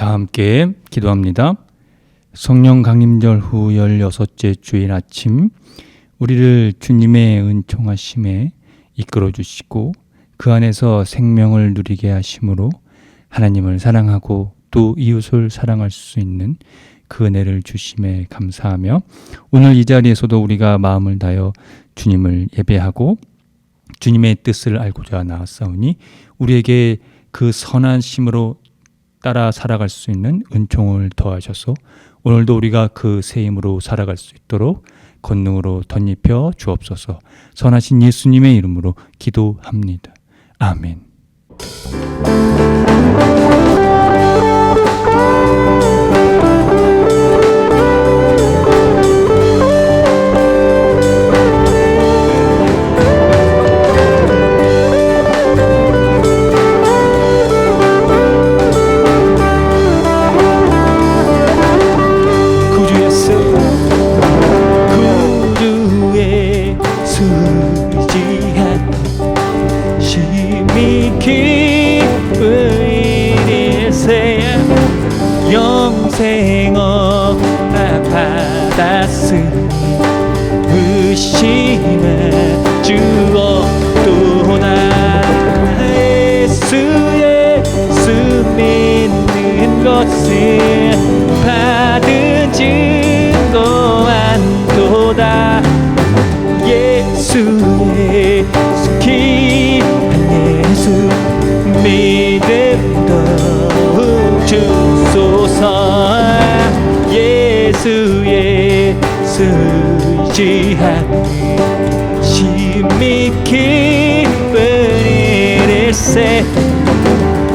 다 함께 기도합니다. 성령 강림절 후 16째 주일 아침, 우리를 주님의 은총하심에 이끌어 주시고 그 안에서 생명을 누리게 하심으로 하나님을 사랑하고 또 이웃을 사랑할 수 있는 그 은혜를 주심에 감사하며, 오늘 이 자리에서도 우리가 마음을 다하여 주님을 예배하고 주님의 뜻을 알고자 나왔사오니 우리에게 그 선하심으로 따라 살아갈 수 있는 은총을 더하셔서 오늘도 우리가 그 새 힘으로 살아갈 수 있도록 권능으로 덧입혀 주옵소서. 선하신 예수님의 이름으로 기도합니다. 아멘. 영생을 받았으니 의심을 주었도다. 예수의 수 믿는 것을 받은 증거 안도다. 예수의 귀한 예수 믿음 더욱 주소서. 예수의 의지하는 심히 기쁜 일일세.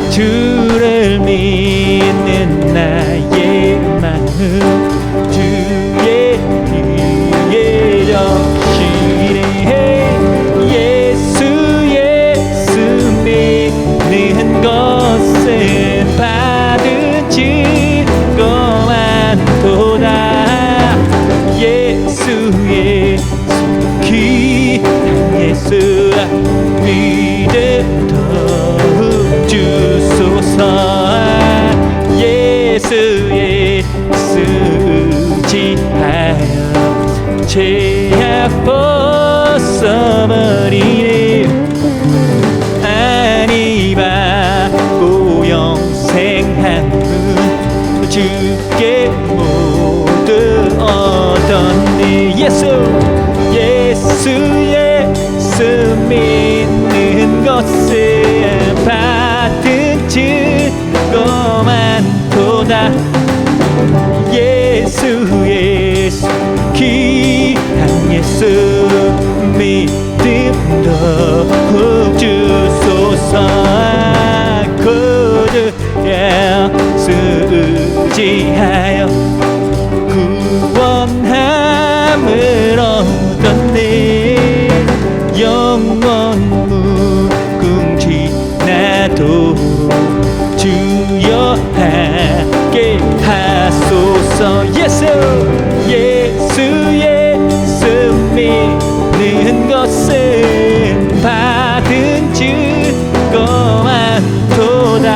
주를 믿는 나의 마음 주의 뒤에 적시네. 예수의 수 믿는 것은 받은 증거 많도다. 예수의 귀한 예수 믿음 더욱 주소서. 예수의 수 의지하여 죄악 벗어버리네. 안이 받고 영생함은 주께 모두 얻었네. 예수의 수 믿는 것을 받은 증거 많도다. 예수의 수 귀한 예수 믿음 더욱 주소서. 그들의 수 의지하여 구원함을 얻었네. 영원 무궁지 나도 주여 함께 하소서. 예수의 수 믿는 것은 받은 증거 많도다.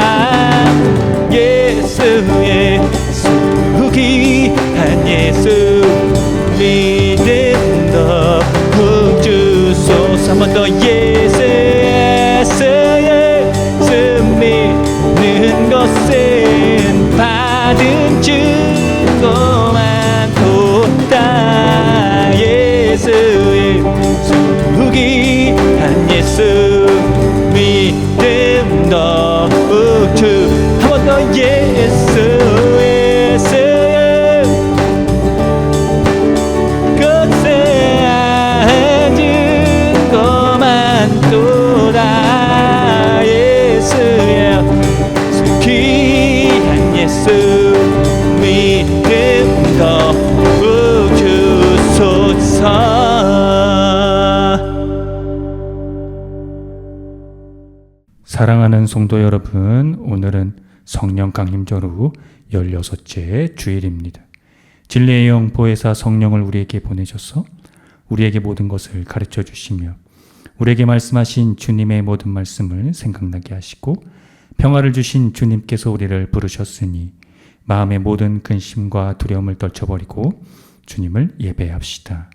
예수의 수 귀한 예수 믿음 더욱 주소서. 한 번 더. 예수의 수 믿는 것은 받은 증거 많도다. 예수의 수 귀한 예수 믿음 더욱 주. 한 번 더. 예수의 예수 믿음 더욱 주소서. 사랑하는 성도 여러분, 오늘은 성령 강림절 후 16째 주일입니다. 진리의 영 보혜사 성령을 우리에게 보내셔서 우리에게 모든 것을 가르쳐 주시며 우리에게 말씀하신 주님의 모든 말씀을 생각나게 하시고 평화를 주신 주님께서 우리를 부르셨으니 마음의 모든 근심과 두려움을 떨쳐버리고 주님을 예배합시다.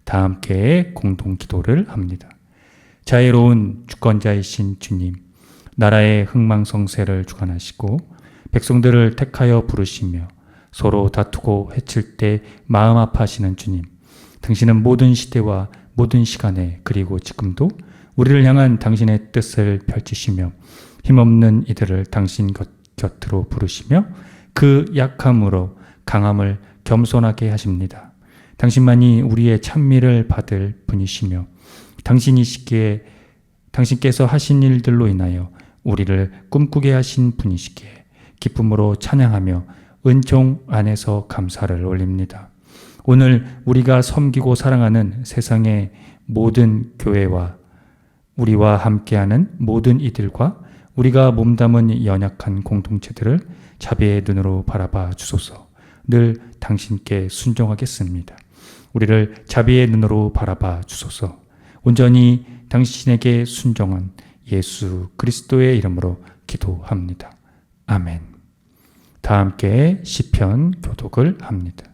다 함께 공동 기도를 합니다. 자애로운 주권자이신 주님, 나라의 흥망성쇠를 주관하시고 백성들을 택하여 부르시며 서로 다투고 해칠 때 마음 아파하시는 주님, 당신은 모든 시대와 모든 시간에 그리고 지금도 우리를 향한 당신의 뜻을 펼치시며 힘없는 이들을 당신 곁으로 부르시며 그 약함으로 강함을 겸손하게 하십니다. 당신만이 우리의 찬미를 받을 분이시며 당신께서 하신 일들로 인하여 우리를 꿈꾸게 하신 분이시기에 기쁨으로 찬양하며 은총 안에서 감사를 올립니다. 오늘 우리가 섬기고 사랑하는 세상의 모든 교회와 우리와 함께하는 모든 이들과 우리가 몸담은 연약한 공동체들을 자비의 눈으로 바라봐 주소서. 늘 당신께 순종하겠습니다. 우리를 자비의 눈으로 바라봐 주소서. 온전히 당신에게 순종한 예수 그리스도의 이름으로 기도합니다. 아멘. 다 함께 시편 교독을 합니다.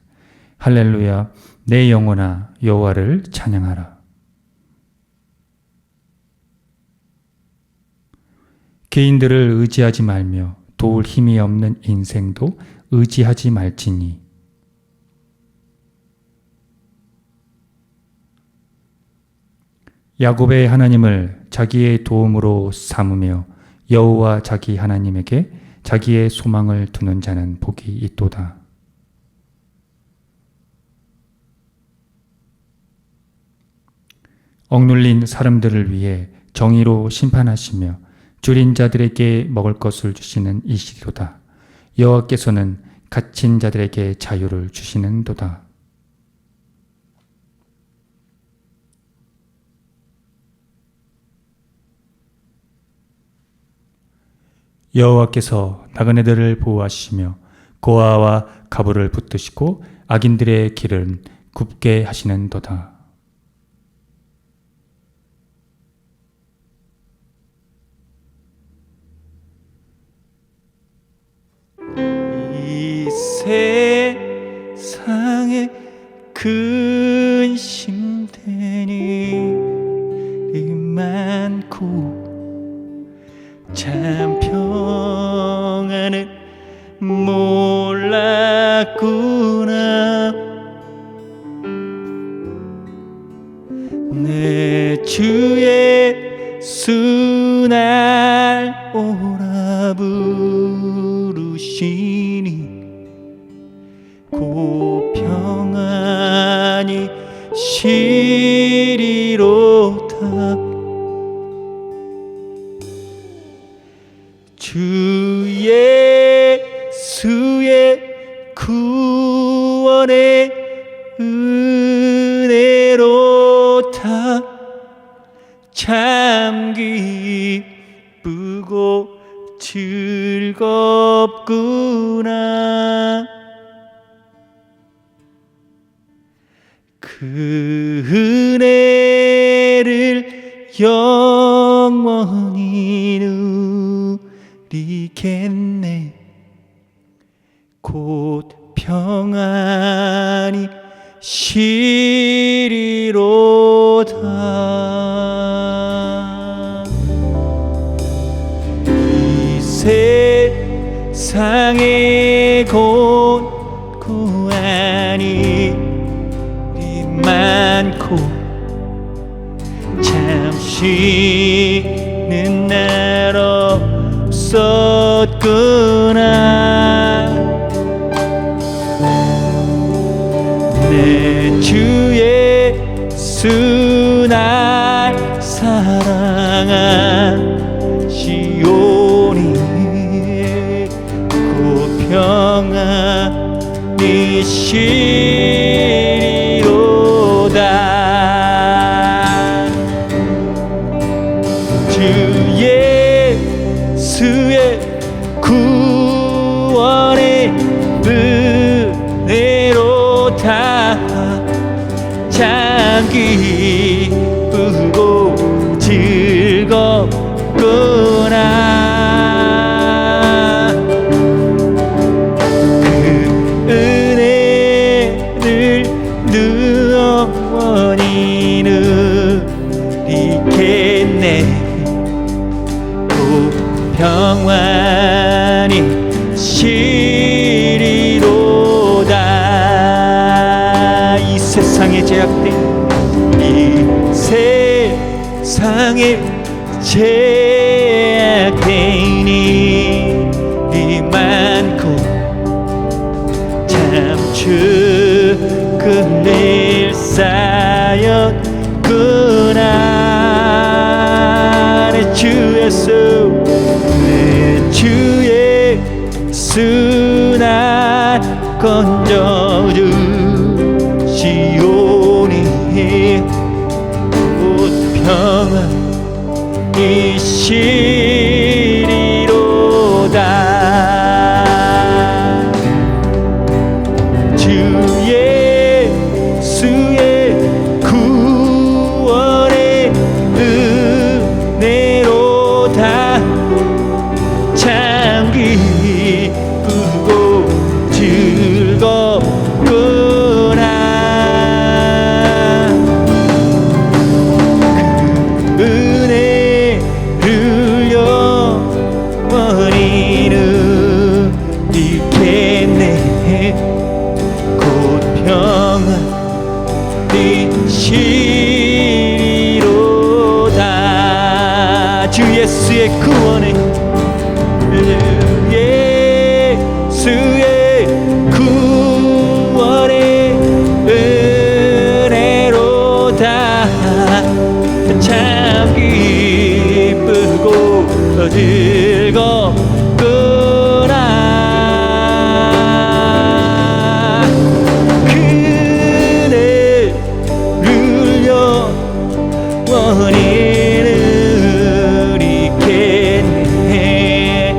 할렐루야, 내 영혼아 여호와를 찬양하라. 개인들을 의지하지 말며 도울 힘이 없는 인생도 의지하지 말지니 야곱의 하나님을 자기의 도움으로 삼으며 여호와 자기 하나님에게 자기의 소망을 두는 자는 복이 있도다. 억눌린 사람들을 위해 정의로 심판하시며 줄인 자들에게 먹을 것을 주시는 이시로다. 여호와께서는 갇힌 자들에게 자유를 주시는도다. 여호와께서 나그네들을 보호하시며 고아와 가부를 붙드시고 악인들의 길은 굽게 하시는도다. 이 세상에 근심되는 일이 많고 참 평안을 몰랐구나. 내 주 예수 날 오라 부르시니 고 평안이 시리로다. 주 예수의 구원의 은혜로다. 참 기쁘고 즐겁구나. 그 은혜를 영원히 누리겠네. 곧 평안이 시리로다. 이 세상에 고난이 많고 잠시는 날 없었구나. 내 주 예수 날 사랑하시오니 곧 평안이 시리로다. 주 예수의 구원의 은혜로 다 참 기쁘고 즐겁구나. 그 은혜를 영원히 누리겠네. 또 평안이 시리로다. 이 세상의 제약된 이 세상의 제약된 일이 많고 참 죽을 일 쌓였구나. 내 주 예수 내 주 예수 날 건져주시오니 곧 평안이 시리로다. 주 예수의 구원의 은혜로 다 참 기쁘고 즐겁구나. 그 은혜를 영원히 누리겠네. 곧 평안이 시리로다. 주 예수의 구원의 예수의 구원의 은혜로 다 참 기쁘고 즐겁구나. 그네를 영원히 누리겠네.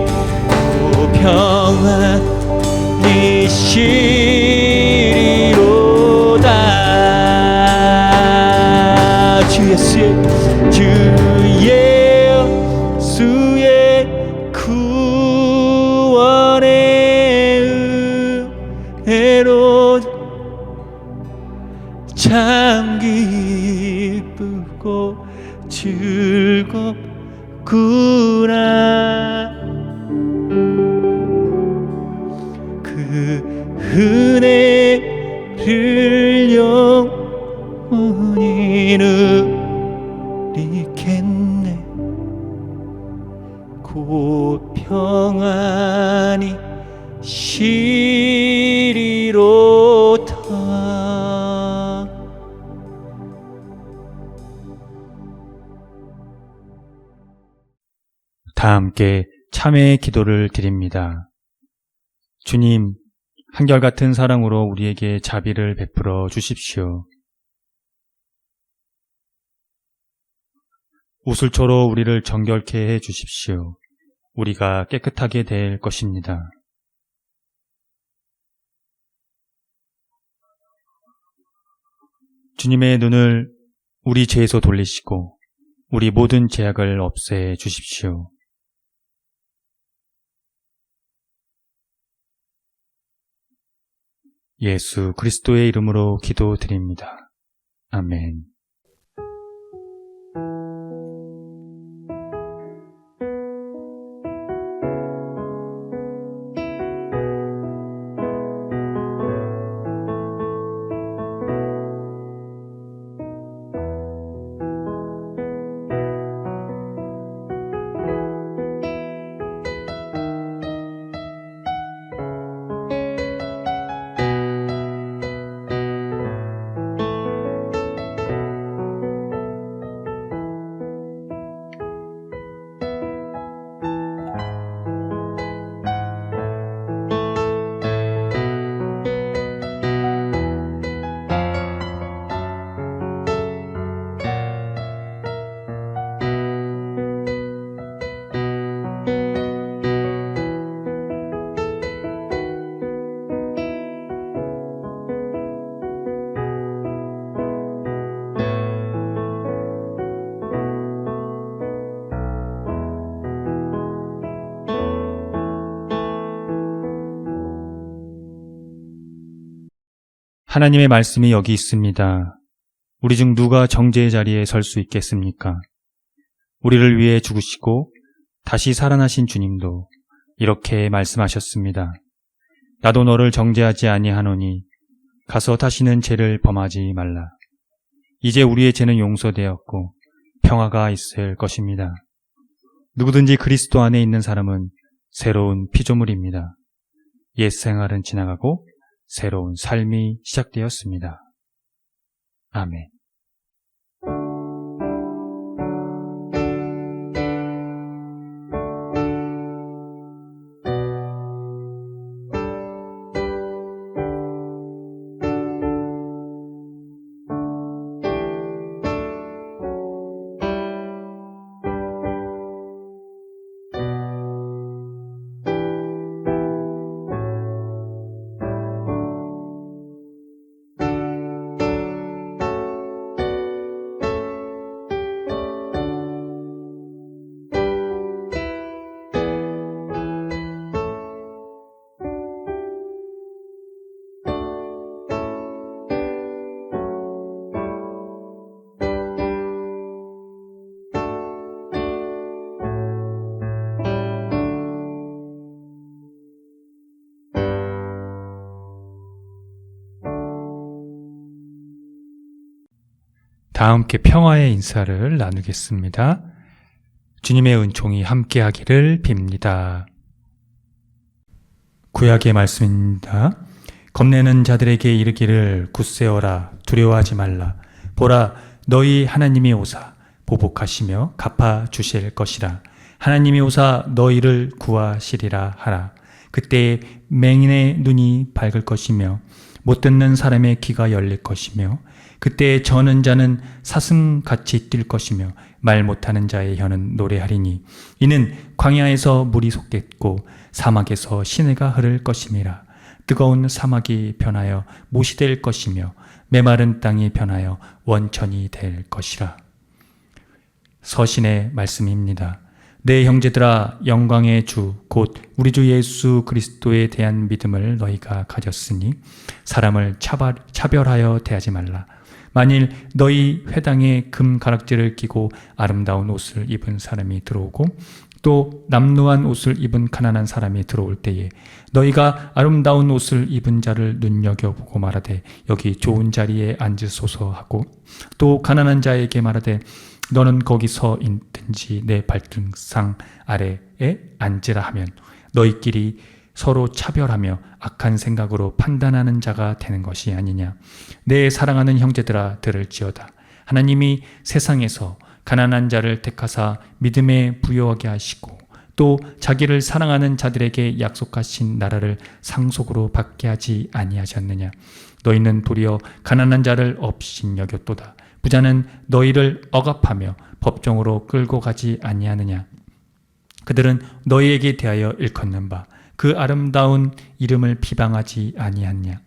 평안이 시리로다. 주 예수의 구원의 은혜로 참 기쁘고 즐겁구나. 그 은혜를 영원히 누리겠네. 곧 평안이 시리로다. 다 함께 참회의 기도를 드립니다. 주님, 한결같은 사랑으로 우리에게 자비를 베풀어 주십시오. 우슬초로 우리를 정결케 해 주십시오. 우리가 깨끗하게 될 것입니다. 주님의 눈을 우리 죄에서 돌리시고 우리 모든 죄악을 없애 주십시오. 예수 그리스도의 이름으로 기도드립니다. 아멘. 하나님의 말씀이 여기 있습니다. 우리 중 누가 정죄의 자리에 설 수 있겠습니까? 우리를 위해 죽으시고 다시 살아나신 주님도 이렇게 말씀하셨습니다. 나도 너를 정죄하지 아니하노니 가서 다시는 죄를 범하지 말라. 이제 우리의 죄는 용서되었고 평화가 있을 것입니다. 누구든지 그리스도 안에 있는 사람은 새로운 피조물입니다. 옛 생활은 지나가고 새로운 삶이 시작되었습니다. 아멘. 다 함께 평화의 인사를 나누겠습니다. 주님의 은총이 함께하기를 빕니다. 구약의 말씀입니다. 겁내는 자들에게 이르기를 굳세어라 두려워하지 말라. 보라 너희 하나님이 오사 보복하시며 갚아 주실 것이라. 하나님이 오사 너희를 구하시리라 하라. 그때 맹인의 눈이 밝을 것이며 못 듣는 사람의 귀가 열릴 것이며 그때 저는 자는 사슴같이 뛸 것이며 말 못하는 자의 혀는 노래하리니 이는 광야에서 물이 솟겠고 사막에서 시내가 흐를 것임이라. 뜨거운 사막이 변하여 못이 될 것이며 메마른 땅이 변하여 원천이 될 것이라. 서신의 말씀입니다. 내 형제들아 영광의 주 곧 우리 주 예수 그리스도에 대한 믿음을 너희가 가졌으니 사람을 차별하여 대하지 말라. 만일 너희 회당에 금 가락지를 끼고 아름다운 옷을 입은 사람이 들어오고 또 남루한 옷을 입은 가난한 사람이 들어올 때에 너희가 아름다운 옷을 입은 자를 눈여겨보고 말하되 여기 좋은 자리에 앉으소서 하고 또 가난한 자에게 말하되 너는 거기 서 있든지 내 발등상 아래에 앉으라 하면 너희끼리 서로 차별하며 악한 생각으로 판단하는 자가 되는 것이 아니냐. 내 사랑하는 형제들아 들을지어다. 하나님이 세상에서 가난한 자를 택하사 믿음에 부요하게 하시고 또 자기를 사랑하는 자들에게 약속하신 나라를 상속으로 받게 하지 아니하셨느냐. 너희는 도리어 가난한 자를 업신여겼도다. 부자는 너희를 억압하며 법정으로 끌고 가지 아니하느냐. 그들은 너희에게 대하여 일컫는 바 그 아름다운 이름을 비방하지 아니하냐.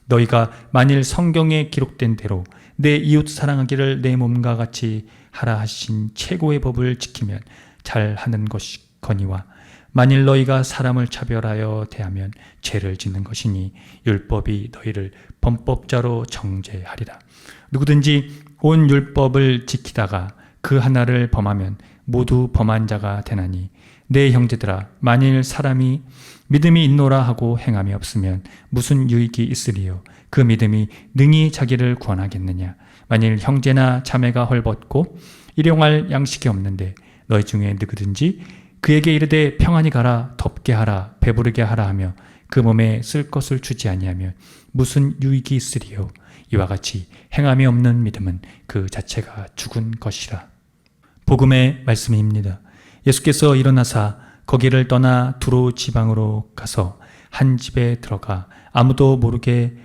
너희가 만일 성경에 기록된 대로 내 이웃 사랑하기를 내 몸과 같이 하라 하신 최고의 법을 지키면 잘하는 것이거니와 만일 너희가 사람을 차별하여 대하면 죄를 짓는 것이니 율법이 너희를 범법자로 정죄하리라. 누구든지 온 율법을 지키다가 그 하나를 범하면 모두 범한 자가 되나니 내 형제들아, 만일 사람이 믿음이 있노라 하고 행함이 없으면 무슨 유익이 있으리요? 그 믿음이 능히 자기를 구원하겠느냐? 만일 형제나 자매가 헐벗고 일용할 양식이 없는데 너희 중에 누구든지 그에게 이르되 평안히 가라, 덥게 하라, 배부르게 하라 하며 그 몸에 쓸 것을 주지 아니하면 무슨 유익이 있으리요? 이와 같이 행함이 없는 믿음은 그 자체가 죽은 것이라. 복음의 말씀입니다. 예수께서 일어나사 거기를 떠나 두로 지방으로 가서 한 집에 들어가 아무도 모르게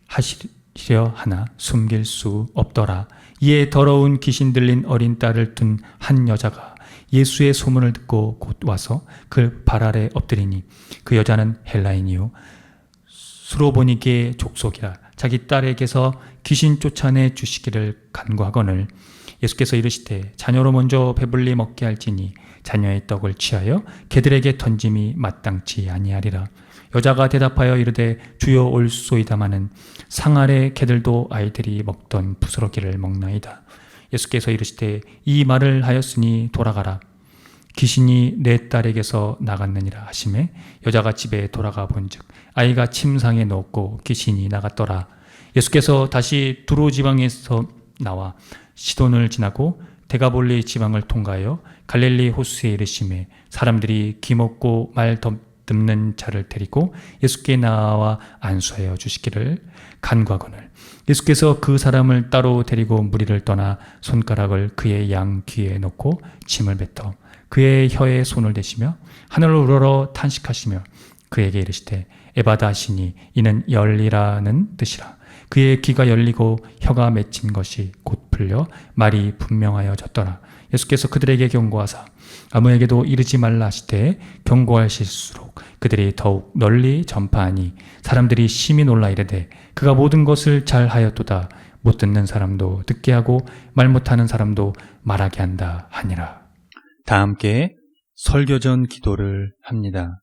하시려 하나 숨길 수 없더라. 이에 더러운 귀신 들린 어린 딸을 둔 한 여자가 예수의 소문을 듣고 곧 와서 그 발 아래 엎드리니 그 여자는 헬라인이요 수로보니게 족속이라. 자기 딸에게서 귀신 쫓아내 주시기를 간구하거늘 예수께서 이르시되 자녀로 먼저 배불리 먹게 할지니 자녀의 떡을 취하여 개들에게 던짐이 마땅치 아니하리라. 여자가 대답하여 이르되 주여 올소이다마는 상 아래 개들도 아이들이 먹던 부스러기를 먹나이다. 예수께서 이르시되 이 말을 하였으니 돌아가라. 귀신이 내 딸에게서 나갔느니라 하시매 여자가 집에 돌아가 본즉 아이가 침상에 누웠고 귀신이 나갔더라. 예수께서 다시 두로 지방에서 나와 시돈을 지나고 데가볼리 지방을 통과하여 갈릴리 호수에 이르시매 사람들이 귀먹고 말 듣는 자를 데리고 예수께 나와 안수하여 주시기를 간구하거늘 예수께서 그 사람을 따로 데리고 무리를 떠나 손가락을 그의 양 귀에 넣고 침을 뱉어 그의 혀에 손을 대시며 하늘을 우러러 탄식하시며 그에게 이르시되 에바다 하시니 이는 열리라는 뜻이라. 그의 귀가 열리고 혀가 맺힌 것이 곧 풀려 말이 분명하여졌더라. 예수께서 그들에게 경고하사 아무에게도 이르지 말라 하시되 경고하실수록 그들이 더욱 널리 전파하니 사람들이 심히 놀라 이르되 그가 모든 것을 잘 하였도다. 못 듣는 사람도 듣게 하고 말 못하는 사람도 말하게 한다 하니라. 다 함께 설교전 기도를 합니다.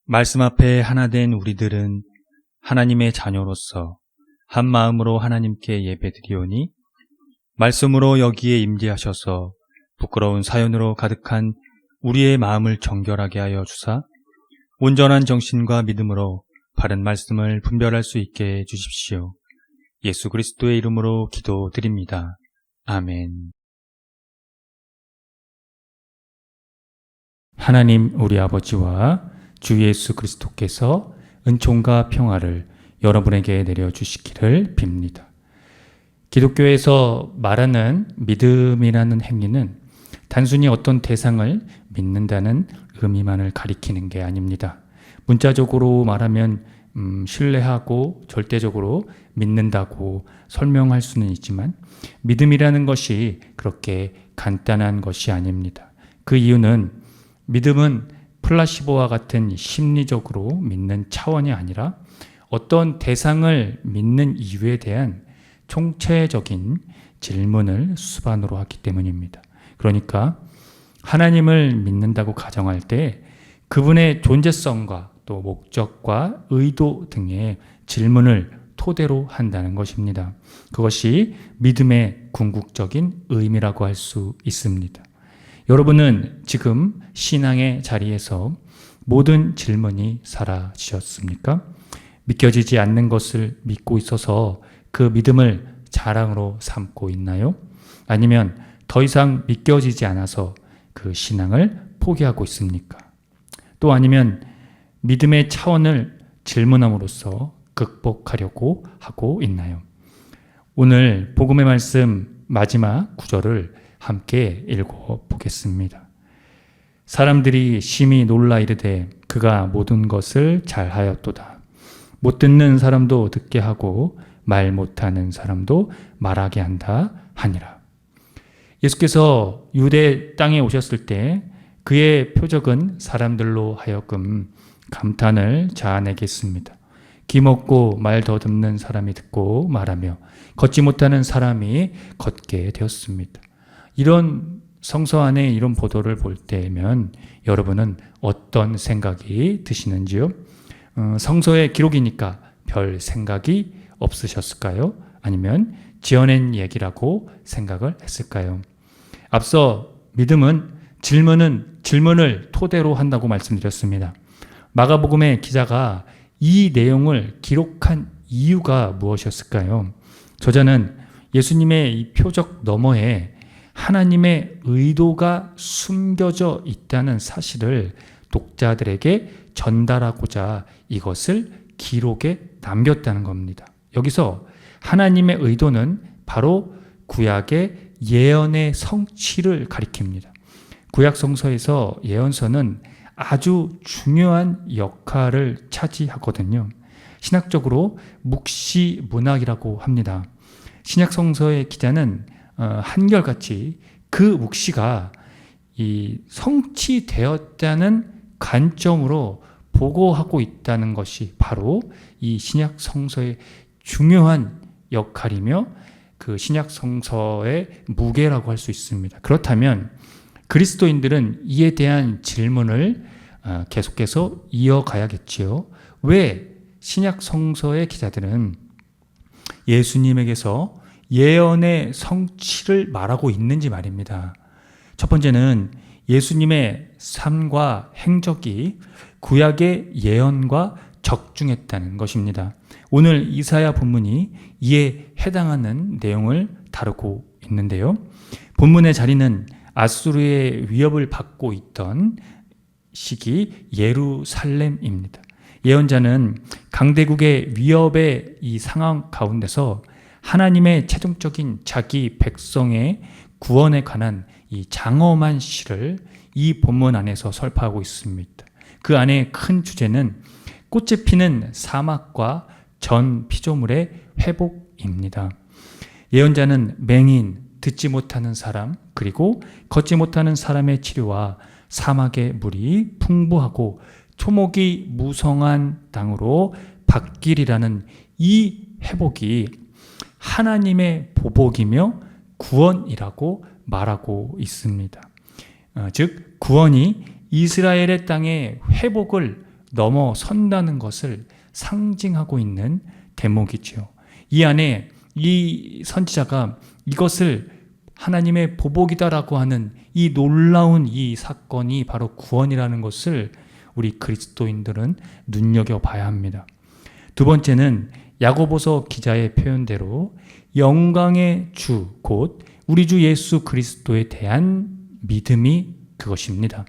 말씀 앞에 하나 된 우리들은 하나님의 자녀로서 한 마음으로 하나님께 예배드리오니 말씀으로 여기에 임재하셔서 부끄러운 사연으로 가득한 우리의 마음을 정결하게 하여 주사 온전한 정신과 믿음으로 바른 말씀을 분별할 수 있게 해주십시오. 예수 그리스도의 이름으로 기도드립니다. 아멘. 하나님 우리 아버지와 주 예수 그리스도께서 은총과 평화를 여러분에게 내려주시기를 빕니다. 기독교에서 말하는 믿음이라는 행위는 단순히 어떤 대상을 믿는다는 의미만을 가리키는 게 아닙니다. 문자적으로 말하면 신뢰하고 절대적으로 믿는다고 설명할 수는 있지만 믿음이라는 것이 그렇게 간단한 것이 아닙니다. 그 이유는 믿음은 플라시보와 같은 심리적으로 믿는 차원이 아니라 어떤 대상을 믿는 이유에 대한 총체적인 질문을 수반으로 하기 때문입니다. 그러니까 하나님을 믿는다고 가정할 때 그분의 존재성과 또 목적과 의도 등의 질문을 토대로 한다는 것입니다. 그것이 믿음의 궁극적인 의미라고 할 수 있습니다. 여러분은 지금 신앙의 자리에서 모든 질문이 사라지셨습니까? 믿겨지지 않는 것을 믿고 있어서 그 믿음을 자랑으로 삼고 있나요? 아니면 더 이상 믿겨지지 않아서 그 신앙을 포기하고 있습니까? 또 아니면 믿음의 차원을 질문함으로써 극복하려고 하고 있나요? 오늘 복음의 말씀 마지막 구절을 함께 읽어보겠습니다. 사람들이 심히 놀라 이르되 그가 모든 것을 잘하였도다. 못 듣는 사람도 듣게 하고 말 못하는 사람도 말하게 한다 하니라. 예수께서 유대 땅에 오셨을 때 그의 표적은 사람들로 하여금 감탄을 자아내게 했습니다. 귀먹고 말 더듬는 사람이 듣고 말하며 걷지 못하는 사람이 걷게 되었습니다. 이런 성서 안에 이런 보도를 볼 때면 여러분은 어떤 생각이 드시는지요? 성서의 기록이니까 별 생각이 없으셨을까요? 아니면 지어낸 얘기라고 생각을 했을까요? 앞서 믿음은 질문을 토대로 한다고 말씀드렸습니다. 마가복음의 기자가 이 내용을 기록한 이유가 무엇이었을까요? 저자는 예수님의 이 표적 너머에 하나님의 의도가 숨겨져 있다는 사실을 독자들에게 전달하고자 이것을 기록에 남겼다는 겁니다. 여기서 하나님의 의도는 바로 구약의 예언의 성취를 가리킵니다. 구약 성서에서 예언서는 아주 중요한 역할을 차지하거든요. 신학적으로 묵시 문학이라고 합니다. 신약 성서의 기자는 한결같이 그 묵시가 이 성취되었다는 관점으로 보고하고 있다는 것이 바로 이 신약 성서의 중요한 역할이며 그 신약 성서의 무게라고 할 수 있습니다. 그렇다면 그리스도인들은 이에 대한 질문을 계속해서 이어가야겠지요. 왜 신약 성서의 기자들은 예수님에게서 예언의 성취를 말하고 있는지 말입니다. 첫 번째는 예수님의 삶과 행적이 구약의 예언과 적중했다는 것입니다. 오늘 이사야 본문이 이에 해당하는 내용을 다루고 있는데요. 본문의 자리는 아수르의 위협을 받고 있던 시기 예루살렘입니다. 예언자는 강대국의 위협의 이 상황 가운데서 하나님의 최종적인 자기 백성의 구원에 관한 이 장엄한 시를 이 본문 안에서 설파하고 있습니다. 그 안에 큰 주제는 꽃이 피는 사막과 전 피조물의 회복입니다. 예언자는 맹인, 듣지 못하는 사람, 그리고 걷지 못하는 사람의 치료와 사막의 물이 풍부하고 초목이 무성한 땅으로 바뀌리라는 이 회복이 하나님의 보복이며 구원이라고 말하고 있습니다. 즉 구원이 이스라엘의 땅의 회복을 넘어선다는 것을 상징하고 있는 대목이지요. 이 안에 이 선지자가 이것을 하나님의 보복이다라고 하는 이 놀라운 이 사건이 바로 구원이라는 것을 우리 그리스도인들은 눈여겨봐야 합니다. 두 번째는 야고보서 기자의 표현대로 영광의 주, 곧 우리 주 예수 그리스도에 대한 믿음이 그것입니다.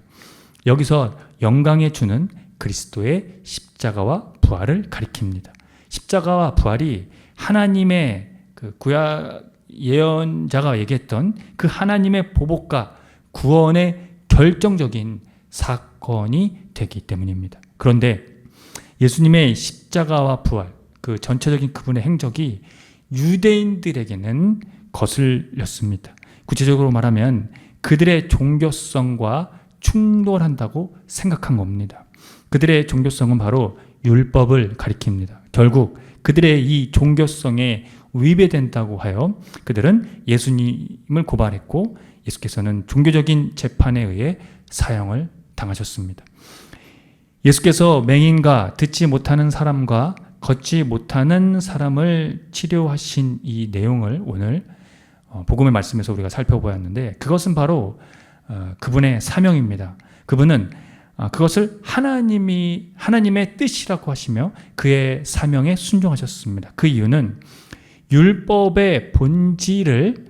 여기서 영광의 주는 그리스도의 십자가와 부활을 가리킵니다. 십자가와 부활이 하나님의 그 구약 예언자가 얘기했던 그 하나님의 보복과 구원의 결정적인 사건이 되기 때문입니다. 그런데 예수님의 십자가와 부활, 그 전체적인 그분의 행적이 유대인들에게는 거슬렸습니다. 구체적으로 말하면 그들의 종교성과 충돌한다고 생각한 겁니다. 그들의 종교성은 바로 율법을 가리킵니다. 결국 그들의 이 종교성에 위배된다고 하여 그들은 예수님을 고발했고 예수께서는 종교적인 재판에 의해 사형을 당하셨습니다. 예수께서 맹인과 듣지 못하는 사람과 걷지 못하는 사람을 치료하신 이 내용을 오늘 복음의 말씀에서 우리가 살펴보았는데 그것은 바로 그분의 사명입니다. 그분은 그것을 하나님의 뜻이라고 하시며 그의 사명에 순종하셨습니다. 그 이유는 율법의 본질을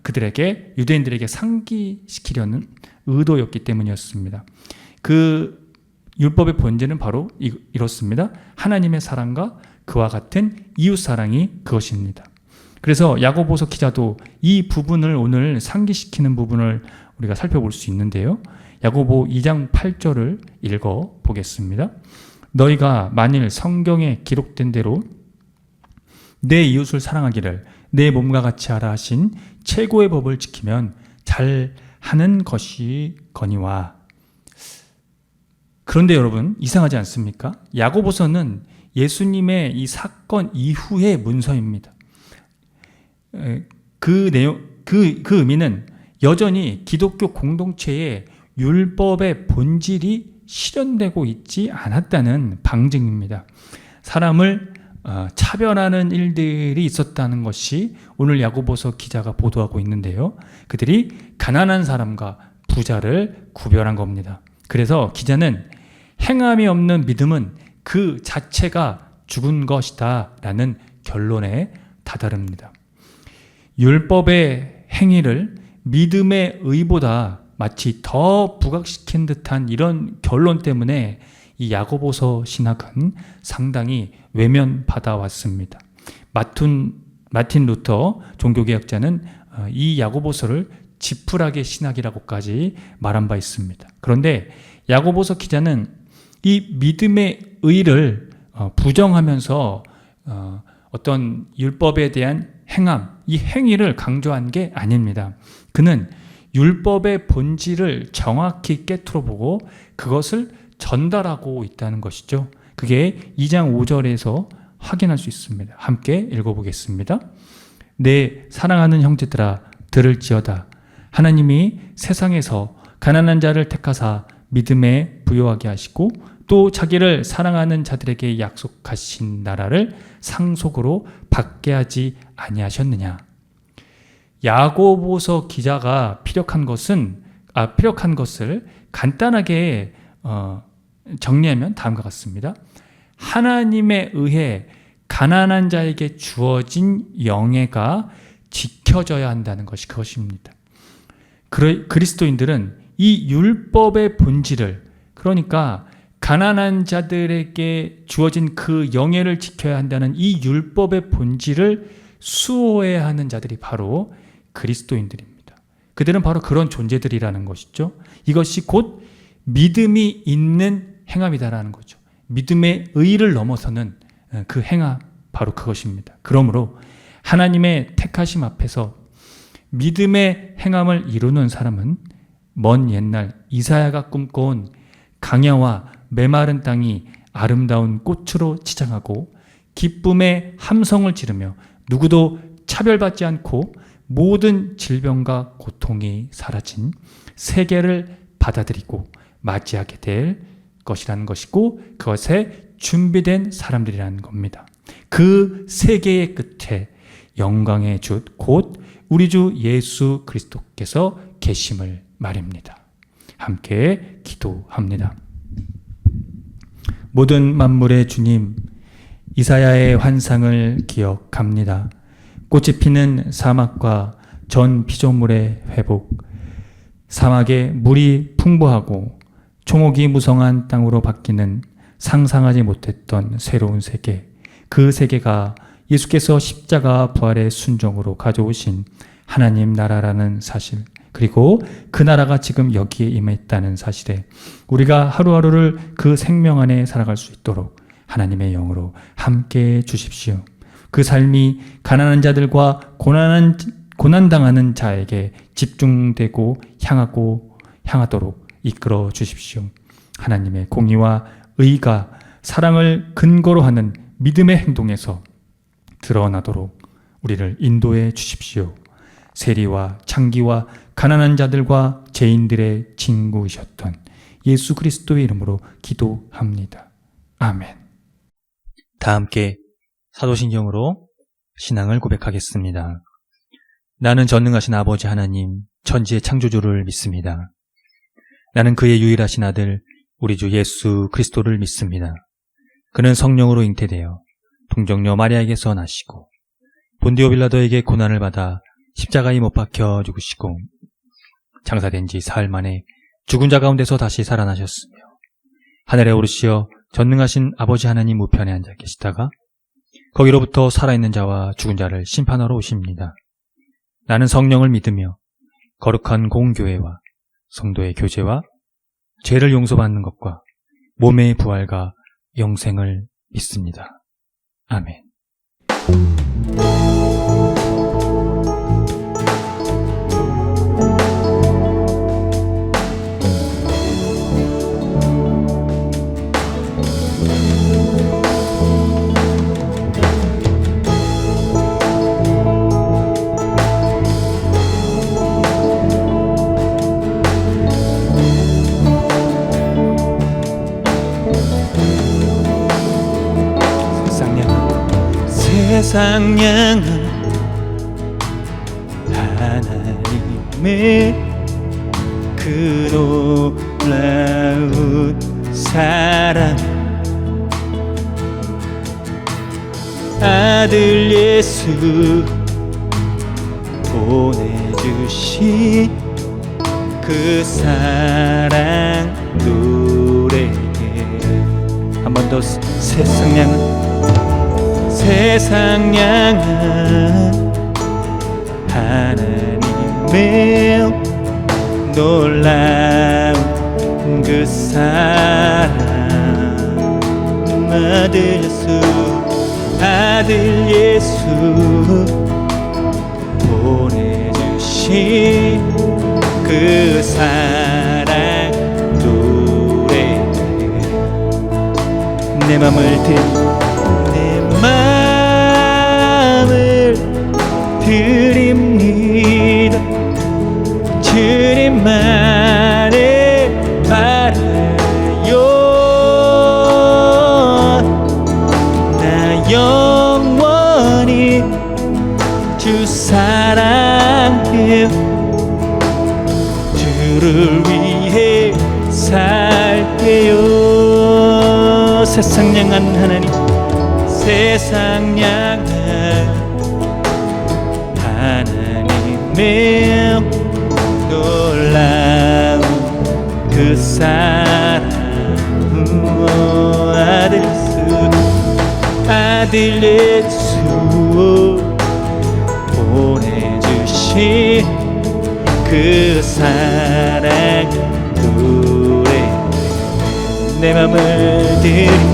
그들에게 유대인들에게 상기시키려는 의도였기 때문이었습니다. 그 율법의 본질은 바로 이렇습니다. 하나님의 사랑과 그와 같은 이웃 사랑이 그것입니다. 그래서 야고보서 기자도 이 부분을 오늘 상기시키는 부분을 우리가 살펴볼 수 있는데요. 야고보 2장 8절을 읽어 보겠습니다. 너희가 만일 성경에 기록된 대로 내 이웃을 사랑하기를 내 몸과 같이 하라 하신 최고의 법을 지키면 잘 하는 것이 거니와. 그런데 여러분 이상하지 않습니까? 야고보서는 예수님의 이 사건 이후의 문서입니다. 그 의미는 여전히 기독교 공동체에 율법의 본질이 실현되고 있지 않았다는 방증입니다. 사람을 차별하는 일들이 있었다는 것이 오늘 야고보서 기자가 보도하고 있는데요. 그들이 가난한 사람과 부자를 구별한 겁니다. 그래서 기자는 행함이 없는 믿음은 그 자체가 죽은 것이다 라는 결론에 다다릅니다. 율법의 행위를 믿음의 의보다 마치 더 부각시킨 듯한 이런 결론 때문에 이 야고보서 신학은 상당히 외면받아 왔습니다. 마틴 루터 종교개혁자는 이 야고보서를 지푸라기 신학이라고까지 말한 바 있습니다. 그런데 야고보서 기자는 이 믿음의 의를 부정하면서 어떤 율법에 대한 행함, 이 행위를 강조한 게 아닙니다. 그는 율법의 본질을 정확히 깨트려보고 그것을 전달하고 있다는 것이죠. 그게 2장 5절에서 확인할 수 있습니다. 함께 읽어보겠습니다. 내 사랑하는 형제들아 들을지어다. 하나님이 세상에서 가난한 자를 택하사 믿음에 부요하게 하시고 또 자기를 사랑하는 자들에게 약속하신 나라를 상속으로 받게 하지 아니하셨느냐. 야고보서 기자가 피력한 것을 간단하게 정리하면 다음과 같습니다. 하나님에 의해 가난한 자에게 주어진 영예가 지켜져야 한다는 것이 그것입니다. 그리스도인들은 이 율법의 본질을, 그러니까 가난한 자들에게 주어진 그 영예를 지켜야 한다는 이 율법의 본질을 수호해야 하는 자들이 바로 그리스도인들입니다. 그들은 바로 그런 존재들이라는 것이죠. 이것이 곧 믿음이 있는 행함이다라는 거죠. 믿음의 의를 넘어서는 그 행함, 바로 그것입니다. 그러므로 하나님의 택하심 앞에서 믿음의 행함을 이루는 사람은 먼 옛날 이사야가 꿈꿔온 강야와 메마른 땅이 아름다운 꽃으로 치장하고 기쁨의 함성을 지르며 누구도 차별받지 않고 모든 질병과 고통이 사라진 세계를 받아들이고 맞이하게 될 것이라는 것이고 그것에 준비된 사람들이라는 겁니다. 그 세계의 끝에 영광의 주 곧 우리 주 예수 그리스도께서 계심을 말입니다. 함께 기도합니다. 모든 만물의 주님, 이사야의 환상을 기억합니다. 꽃이 피는 사막과 전 피조물의 회복, 사막에 물이 풍부하고 초목이 무성한 땅으로 바뀌는 상상하지 못했던 새로운 세계, 그 세계가 예수께서 십자가 부활의 순종으로 가져오신 하나님 나라라는 사실, 그리고 그 나라가 지금 여기에 임했다는 사실에 우리가 하루하루를 그 생명 안에 살아갈 수 있도록 하나님의 영으로 함께 해 주십시오. 그 삶이 가난한 자들과 고난당하는 자에게 집중되고 향하도록 이끌어 주십시오. 하나님의 공의와 의가 사랑을 근거로 하는 믿음의 행동에서 드러나도록 우리를 인도해 주십시오. 세리와 창기와 가난한 자들과 죄인들의 친구이셨던 예수 그리스도의 이름으로 기도합니다. 아멘. 다 함께 사도신경으로 신앙을 고백하겠습니다. 나는 전능하신 아버지 하나님, 천지의 창조주를 믿습니다. 나는 그의 유일하신 아들, 우리 주 예수 그리스도를 믿습니다. 그는 성령으로 잉태되어 동정녀 마리아에게서 나시고 본디오 빌라도에게 고난을 받아 십자가에 못 박혀 죽으시고 장사된 지 사흘 만에 죽은 자 가운데서 다시 살아나셨으며 하늘에 오르시어 전능하신 아버지 하나님 우편에 앉아 계시다가 거기로부터 살아있는 자와 죽은 자를 심판하러 오십니다. 나는 성령을 믿으며 거룩한 공교회와 성도의 교제와 죄를 용서받는 것과 몸의 부활과 영생을 믿습니다. 아멘. 세상 향한 하나님의 그 놀라운 사랑, 아들 예수 보내주신 그 사랑 노래해. 한 번 더. 세상 향한 하나님의 놀라운 그 사랑, 아들 예수 보내주신 그 사랑 노래. 내 맘을 드립니다. 주님만을 바라요. 나 영원히 주 사랑해. 주를 위해 살게요. 세상 향한 하나님, 세상 향한 하나님의 놀라운 그 사랑, 아들 예수 보내주신 그 사랑 노래. 내 맘을 드립니다.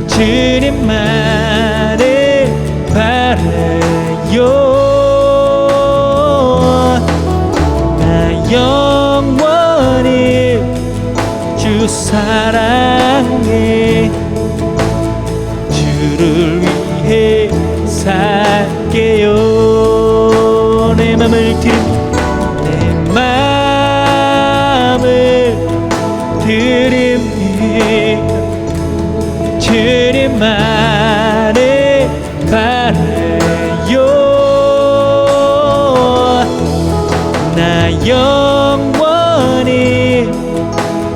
주님만을 바라요. 나 영원히 주 사랑해. 주를 위해 살게요. 내 맘을 드립니다. 주님만을 바라요. 나 영원히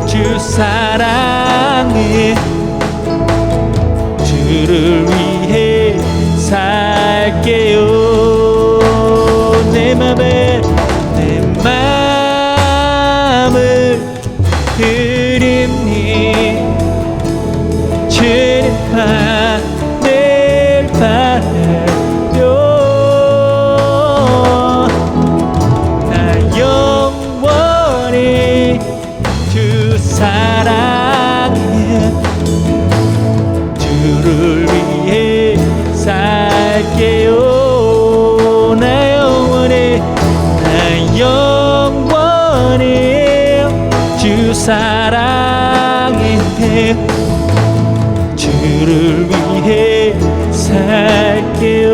주 사랑해. 주를 위해 살게요. 내 맘을 드립니다. 주님만을 바라요. 나 영원히 주 사랑해. 주를 위해 살게요. 나 영원히 주 사랑해. 주를 위해 살게요.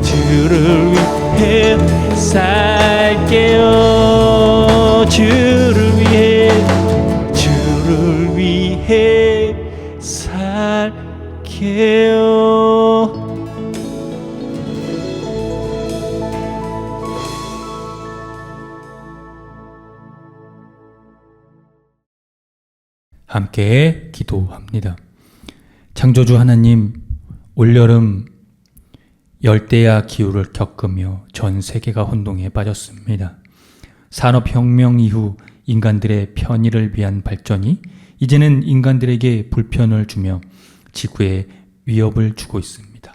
주를 위해 살게요. 주를 위해 살게요. 함께 기도합니다. 창조주 하나님, 올여름 열대야 기후를 겪으며 전 세계가 혼동에 빠졌습니다. 산업혁명 이후 인간들의 편의를 위한 발전이 이제는 인간들에게 불편을 주며 지구에 위협을 주고 있습니다.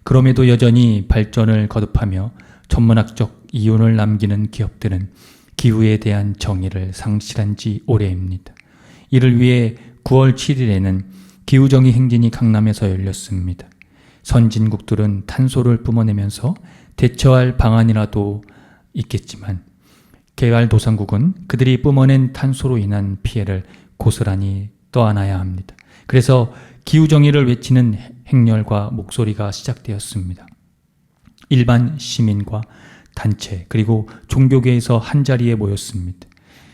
그럼에도 여전히 발전을 거듭하며 천문학적 이윤을 남기는 기업들은 기후에 대한 정의를 상실한 지 오래입니다. 이를 위해 9월 7일에는 기후정의 행진이 강남에서 열렸습니다. 선진국들은 탄소를 뿜어내면서 대처할 방안이라도 있겠지만 개발도상국은 그들이 뿜어낸 탄소로 인한 피해를 고스란히 떠안아야 합니다. 그래서 기후정의를 외치는 행렬과 목소리가 시작되었습니다. 일반 시민과 단체 그리고 종교계에서 한자리에 모였습니다.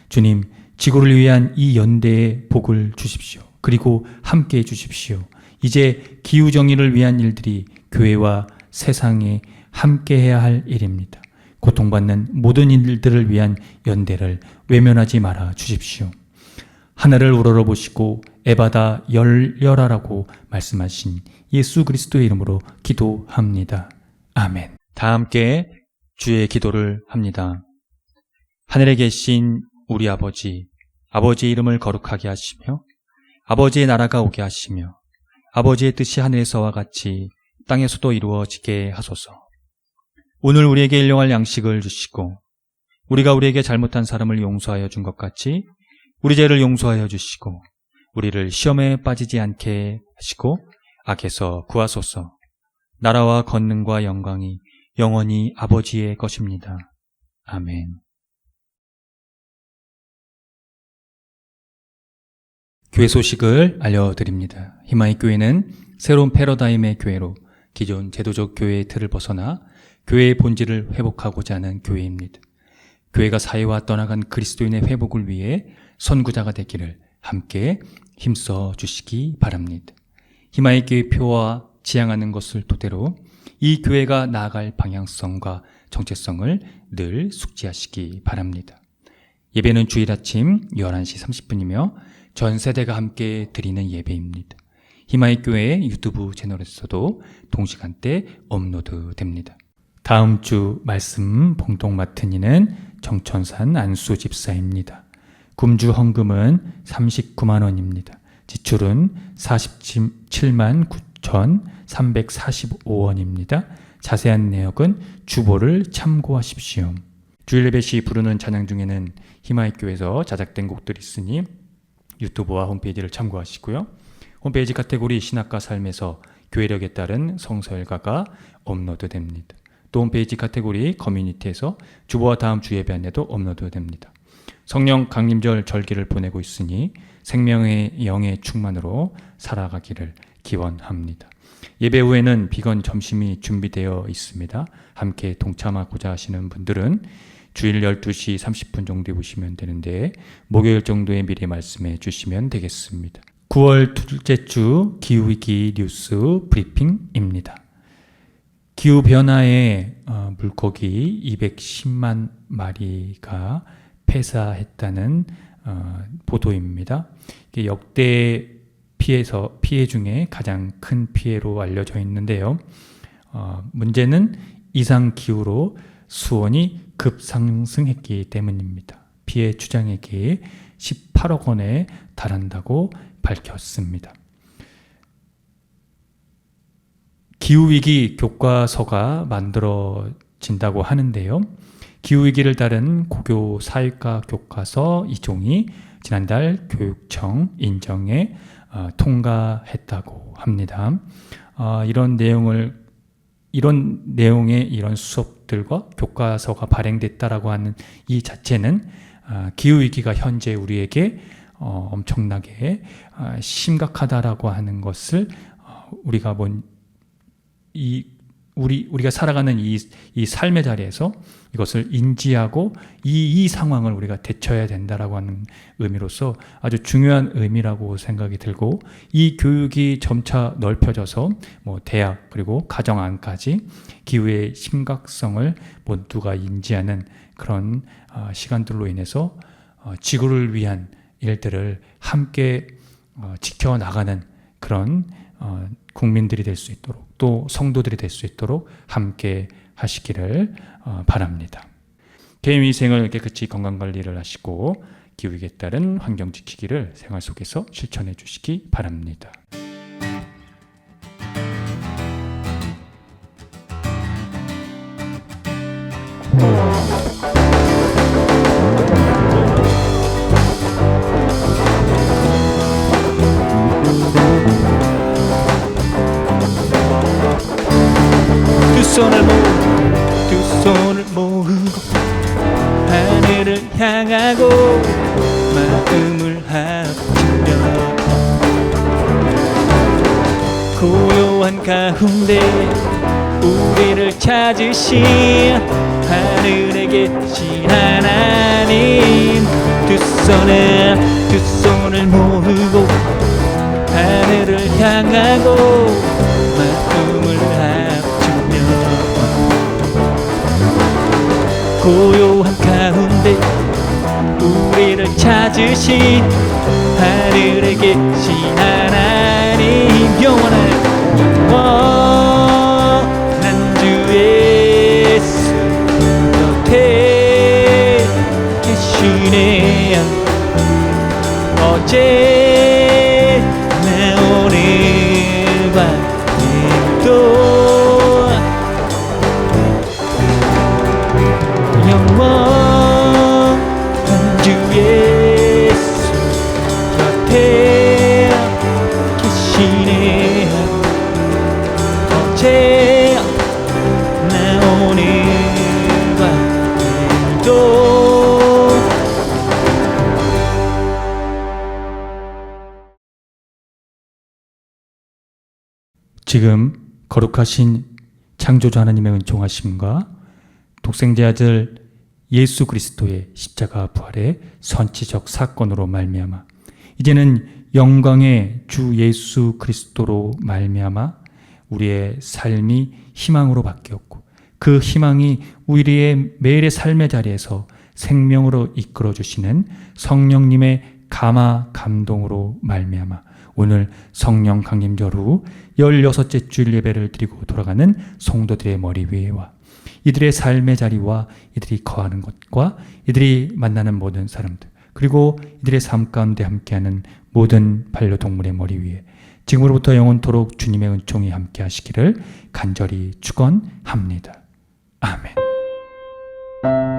주님, 지구를 위한 이 연대에 복을 주십시오. 그리고 함께 해 주십시오. 이제 기후정의를 위한 일들이 교회와 세상에 함께해야 할 일입니다. 고통받는 모든 일들을 위한 연대를 외면하지 말아 주십시오. 하늘을 우러러보시고 에바다 열려라라고 말씀하신 예수 그리스도의 이름으로 기도합니다. 아멘. 다 함께 주의 기도를 합니다. 하늘에 계신 우리 아버지, 아버지의 이름을 거룩하게 하시며 아버지의 나라가 오게 하시며 아버지의 뜻이 하늘에서와 같이 땅에서도 이루어지게 하소서. 오늘 우리에게 일용할 양식을 주시고 우리가 우리에게 잘못한 사람을 용서하여 준 것 같이 우리 죄를 용서하여 주시고 우리를 시험에 빠지지 않게 하시고 악에서 구하소서. 나라와 권능과 영광이 영원히 아버지의 것입니다. 아멘. 교회 소식을 알려드립니다. 희망의 교회는 새로운 패러다임의 교회로 기존 제도적 교회의 틀을 벗어나 교회의 본질을 회복하고자 하는 교회입니다. 교회가 사회와 떠나간 그리스도인의 회복을 위해 선구자가 되기를 함께 힘써 주시기 바랍니다. 희망의 교회 표와 지향하는 것을 토대로 이 교회가 나아갈 방향성과 정체성을 늘 숙지하시기 바랍니다. 예배는 주일 아침 11시 30분이며 전 세대가 함께 드리는 예배입니다. 희망의 교회 유튜브 채널에서도 동시간대 업로드됩니다. 다음 주 말씀 봉독 맡은 이는 정천산 안수 집사입니다. 금주 헌금은 39만 원입니다. 지출은 47만 9,345원입니다. 자세한 내역은 주보를 참고하십시오. 주일 예배 시 부르는 찬양 중에는 희망의 교회에서 자작된 곡들이 있으니 유튜브와 홈페이지를 참고하시고요. 홈페이지 카테고리 신학과 삶에서 교회력에 따른 성서일가가 업로드됩니다. 또 홈페이지 카테고리 커뮤니티에서 주보와 다음 주 예배 안내도 업로드됩니다. 성령 강림절 절기를 보내고 있으니 생명의 영의 충만으로 살아가기를 기원합니다. 예배 후에는 비건 점심이 준비되어 있습니다. 함께 동참하고자 하시는 분들은 주일 12시 30분 정도에 오시면 되는데 목요일 정도에 미리 말씀해 주시면 되겠습니다. 9월 둘째 주 기후위기 뉴스 브리핑입니다. 기후변화에 물고기 210만 마리가 폐사했다는 보도입니다. 이게 역대 피해 중에 가장 큰 피해로 알려져 있는데요. 문제는 이상기후로 수온이 급상승했기 때문입니다. 피해 추정액이 18억 원에 달한다고 밝혔습니다. 기후위기 교과서가 만들어진다고 하는데요. 기후위기를 다룬 고교 사회과 교과서 2종이 지난달 교육청 인정에 통과했다고 합니다. 이런 내용의 이런 수업들과 교과서가 발행됐다라고 하는 이 자체는 기후위기가 현재 우리에게 엄청나게 심각하다라고 하는 것을 우리가 우리가 살아가는 이 삶의 자리에서 이것을 인지하고 이 상황을 우리가 대처해야 된다라고 하는 의미로서 아주 중요한 의미라고 생각이 들고, 이 교육이 점차 넓혀져서 대학 그리고 가정 안까지 기후의 심각성을 모두가 인지하는 그런 시간들로 인해서 지구를 위한 일들을 함께 지켜나가는 그런 국민들이 될 수 있도록, 또 성도들이 될 수 있도록 함께 하시기를 바랍니다. 개인위생을 깨끗이 건강관리를 하시고 기후위기에 따른 환경 지키기를 생활 속에서 실천해 주시기 바랍니다. 두 손을 모으고 하늘을 향하고 마음을 합치며 고요한 가운데 우리를 찾으신 하늘에 계신 하나님 두 손을 모으고 하늘을 향하고 마음을 합치며 고요한 가운데 우리를 찾으신 하늘에 계신 하나님 영원한 주 예수 곁에 계시네 어제나 오늘 밤에도 영원한 주 예수 곁에 계시네 어제나 오늘 밤에도 지금 거룩하신 창조주 하나님의 은총하심과 독생자 아들 예수 그리스도의 십자가 부활의 선치적 사건으로 말미암아 이제는 영광의 주 예수 그리스도로 말미암아 우리의 삶이 희망으로 바뀌었고 그 희망이 우리의 매일의 삶의 자리에서 생명으로 이끌어 주시는 성령님의 감화 감동으로 말미암아 오늘 성령 강림절 후 16째 주일 예배를 드리고 돌아가는 성도들의 머리 위에와 이들의 삶의 자리와 이들이 거하는 곳과 이들이 만나는 모든 사람들 그리고 이들의 삶 가운데 함께하는 모든 반려동물의 머리 위에 지금으로부터 영원토록 주님의 은총이 함께 하시기를 간절히 축원합니다. 아멘.